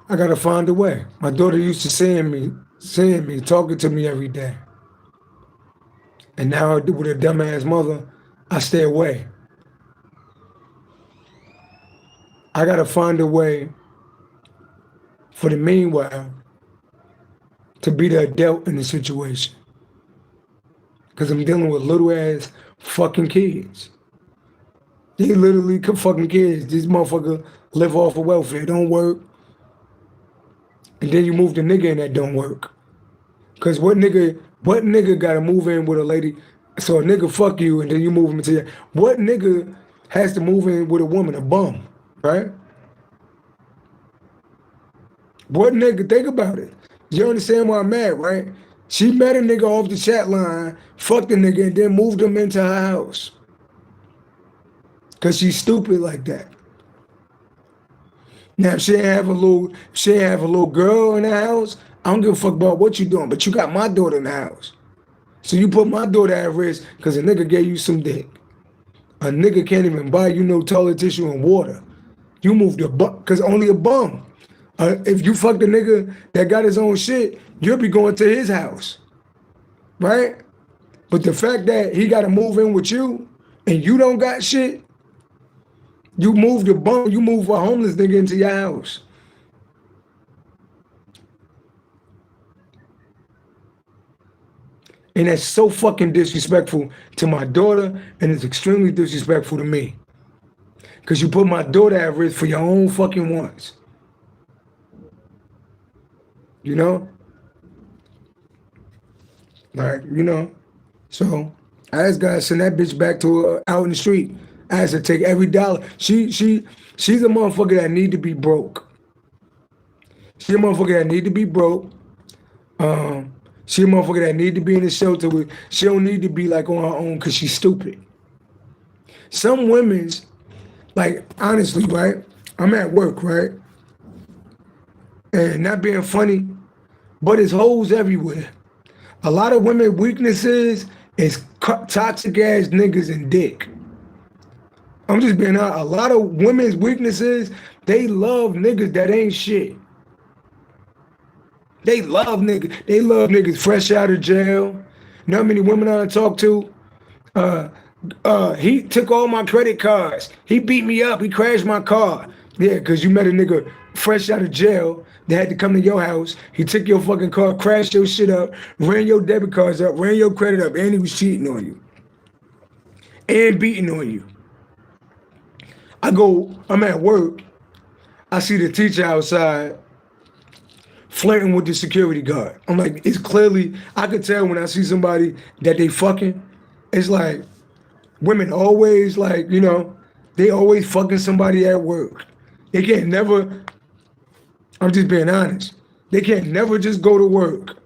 Speaker 1: I gotta find a way. My daughter used to seeing me, talking to me every day. And now with a dumbass mother, I stay away. I gotta find a way for the meanwhile to be the adult in the situation. Because I'm dealing with little ass fucking kids. They literally fucking kids. These motherfuckers live off of welfare, don't work. And then you move the nigga in that don't work. Cause what nigga gotta move in with a lady? So a nigga fuck you and then you move him into that. What nigga has to move in with a woman? A bum, right? What nigga, think about it. You understand why I'm mad, right? She met a nigga off the chat line, fucked the nigga, and then moved him into her house. Cause she's stupid like that. Now if she ain't have a little girl in the house, I don't give a fuck about what you doing, but you got my daughter in the house. So you put my daughter at risk because a nigga gave you some dick. A nigga can't even buy you no toilet tissue and water. You moved a bum, because only a bum. If you fuck the nigga that got his own shit, you'll be going to his house, right? But the fact that he got to move in with you and you don't got shit, you moved a bum, you move a homeless nigga into your house. And that's so fucking disrespectful to my daughter, and it's extremely disrespectful to me. Because you put my daughter at risk for your own fucking wants. You know? Like, you know? So, I just gotta send that bitch back to her out in the street. I had to take every dollar. She's a motherfucker that need to be broke. She's a motherfucker that need to be broke. She a motherfucker that need to be in the shelter with. She don't need to be like on her own because she's stupid. Some women's, like honestly, right? I'm at work, right? And not being funny, but it's hoes everywhere. A lot of women's weaknesses is toxic ass niggas and dick. I'm just being honest. A lot of women's weaknesses, they love niggas that ain't shit. They love niggas. They love niggas fresh out of jail. You know how many women I talk to? He took all my credit cards. He beat me up. He crashed my car. Yeah, because you met a nigga fresh out of jail that had to come to your house. He took your fucking car, crashed your shit up, ran your debit cards up, ran your credit up, and he was cheating on you. And beating on you. I'm at work. I see the teacher outside flirting with the security guard. I'm like, it's clearly, I could tell when I see somebody that they fucking, it's like, women always like, you know, they always fucking somebody at work. They can't never, I'm just being honest, they can't never just go to work.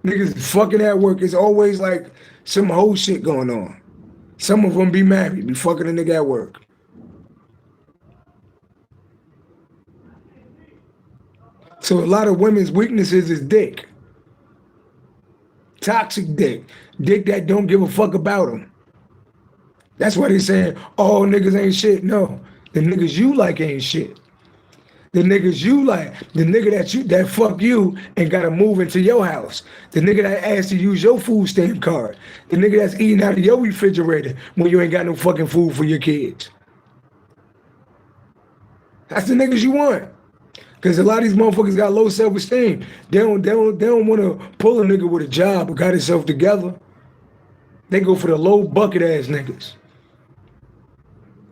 Speaker 1: Niggas fucking at work. It's always like some whole shit going on. Some of them be married, be fucking a nigga at work. So a lot of women's weaknesses is dick. Toxic dick. Dick that don't give a fuck about them. That's why they saying, all niggas ain't shit. No, the niggas you like ain't shit. The niggas you like, the nigga that fuck you and gotta move into your house. The nigga that asked to use your food stamp card. The nigga that's eating out of your refrigerator when you ain't got no fucking food for your kids. That's the niggas you want. Because a lot of these motherfuckers got low self-esteem. They don't want to pull a nigga with a job or got himself together. They go for the low bucket ass niggas.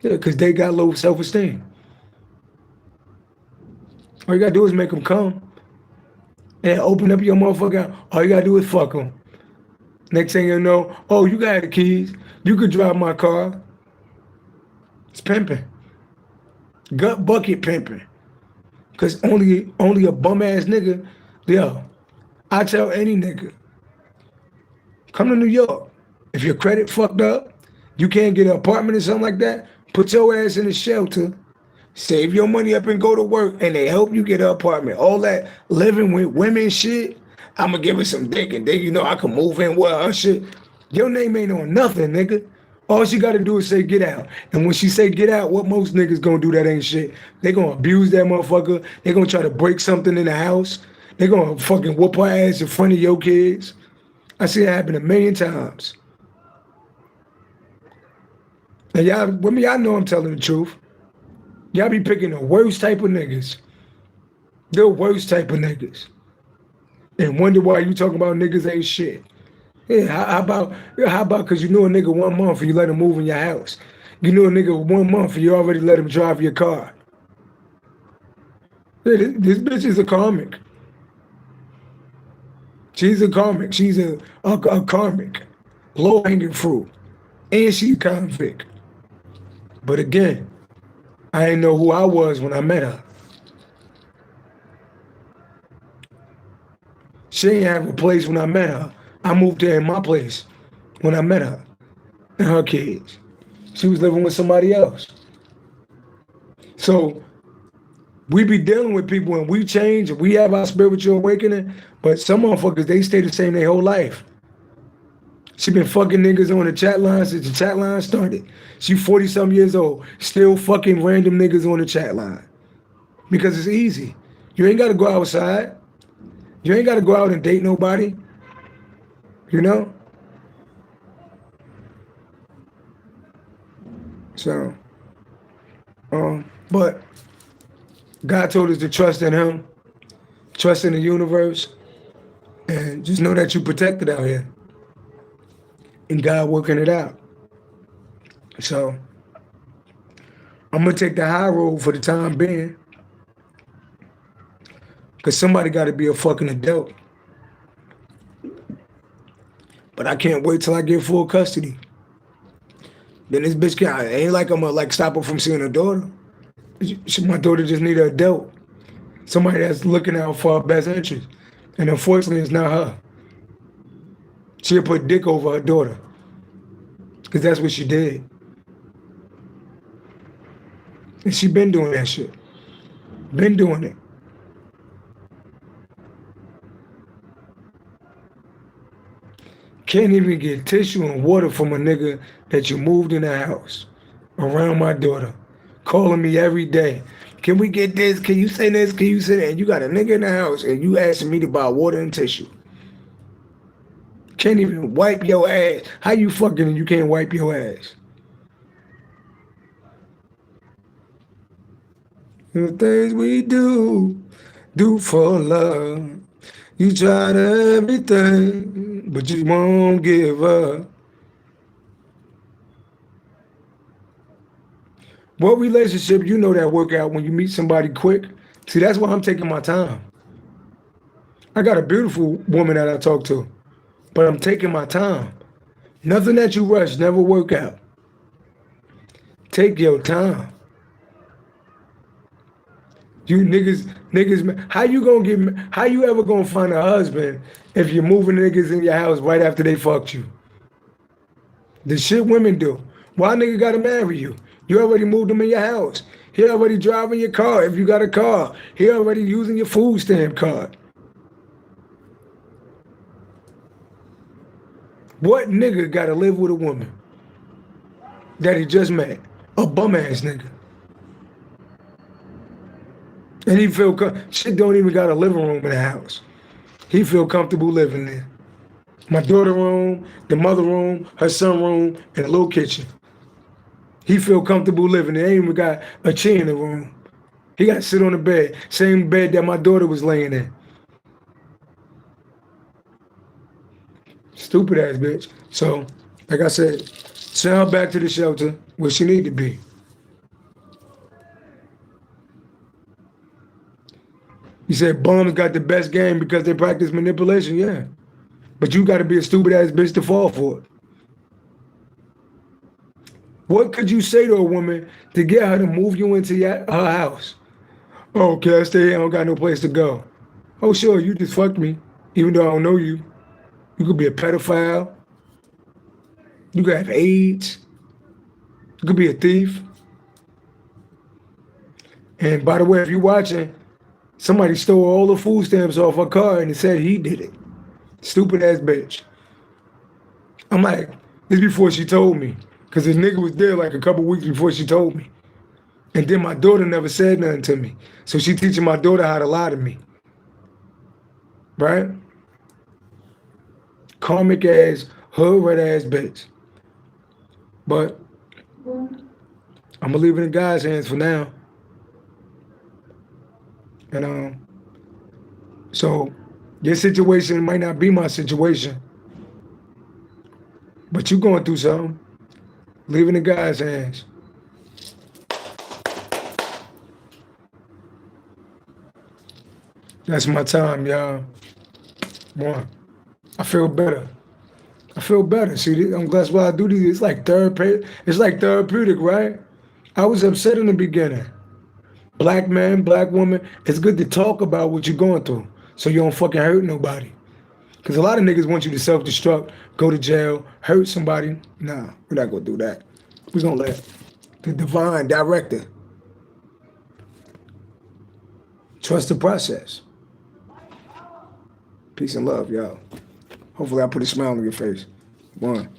Speaker 1: Yeah, because they got low self-esteem. All you gotta do is make them come. And open up your motherfucker. All you gotta do is fuck them. Next thing you know, oh, you got the keys. You could drive my car. It's pimping. Gut bucket pimping. Cause only a bum ass nigga, yo, I tell any nigga, come to New York. If your credit fucked up, you can't get an apartment or something like that, put your ass in a shelter, save your money up and go to work, and they help you get an apartment. All that living with women shit, I'm gonna give her some dick, and then you know I can move in with her shit. Your name ain't on nothing, nigga. All she gotta do is say get out. And when she say get out, what most niggas gonna do that ain't shit. They gonna abuse that motherfucker. They gonna try to break something in the house. They gonna fucking whoop her ass in front of your kids. I see it happen a million times. And y'all, with me, I know I'm telling the truth. Y'all be picking the worst type of niggas. The worst type of niggas. And wonder why you talking about niggas ain't shit. Yeah, how about because you knew a nigga 1 month and you let him move in your house. You knew a nigga 1 month and you already let him drive your car. Yeah, this bitch is a karmic. She's a karmic. She's a karmic. Low-hanging fruit. And she's a convict. But again, I didn't know who I was when I met her. She didn't have a place when I met her. I moved there in my place when I met her and her kids. She was living with somebody else. So we be dealing with people and we change and we have our spiritual awakening, but some motherfuckers, they stay the same their whole life. She been fucking niggas on the chat line since the chat line started. She 40-something years old, still fucking random niggas on the chat line. Because it's easy. You ain't gotta go outside. You ain't gotta go out and date nobody. You know? So, but God told us to trust in him, trust in the universe, and just know that you protected out here. And God working it out. So, I'm gonna take the high road for the time being. Cause somebody gotta be a fucking adult. But I can't wait till I get full custody. Then this bitch can't, it ain't like I'm gonna like stop her from seeing her daughter. My daughter just need an adult. Somebody that's looking out for her best interest. And unfortunately, it's not her. She'll put dick over her daughter. Because that's what she did. And she been doing that shit. Been doing it. Can't even get tissue and water from a nigga that you moved in the house around my daughter. Calling me every day. Can we get this? Can you say this? Can you say that? And you got a nigga in the house and you asking me to buy water and tissue. Can't even wipe your ass. How you fucking and you can't wipe your ass? The things we do for love. You tried everything, but you won't give up. What relationship you know that work out when you meet somebody quick? See, that's why I'm taking my time. I got a beautiful woman that I talk to, but I'm taking my time. Nothing that you rush never work out. Take your time. You niggas, how you ever gonna find a husband if you're moving niggas in your house right after they fucked you? The shit women do. Why nigga gotta marry you? You already moved him in your house. He already driving your car if you got a car. He already using your food stamp card. What nigga gotta live with a woman that he just met? A bum ass nigga. And he feel, shit don't even got a living room in the house. He feel comfortable living there. My daughter room, the mother room, her son room, and a little kitchen. He feel comfortable living there. He ain't even got a chair in the room. He got to sit on the bed, same bed that my daughter was laying in. Stupid ass bitch. So, like I said, send her back to the shelter where she need to be. You said bums got the best game because they practice manipulation, yeah. But you got to be a stupid ass bitch to fall for it. What could you say to a woman to get her to move you into her house? Oh, okay, I stay here, I don't got no place to go. Oh, sure, you just fucked me, even though I don't know you. You could be a pedophile. You could have AIDS. You could be a thief. And by the way, if you're watching, somebody stole all the food stamps off her car and it said he did it. Stupid ass bitch. I'm like, this before she told me. Because the nigga was there like a couple weeks before she told me. And then my daughter never said nothing to me. So she teaching my daughter how to lie to me. Right? Karmic ass, hood red ass bitch. But I'm gonna leave it in God's hands for now. And so your situation might not be my situation. But you going through something. Leave it in God's hands. That's my time, y'all. One. I feel better. I feel better. See, I'm glad why I do these. It's like therapeutic, right? I was upset in the beginning. Black man, black woman, it's good to talk about what you're going through so you don't fucking hurt nobody. Because a lot of niggas want you to self-destruct, go to jail, hurt somebody. Nah, we're not going to do that. We're going to let the divine director trust the process. Peace and love, y'all. Hopefully I put a smile on your face. One.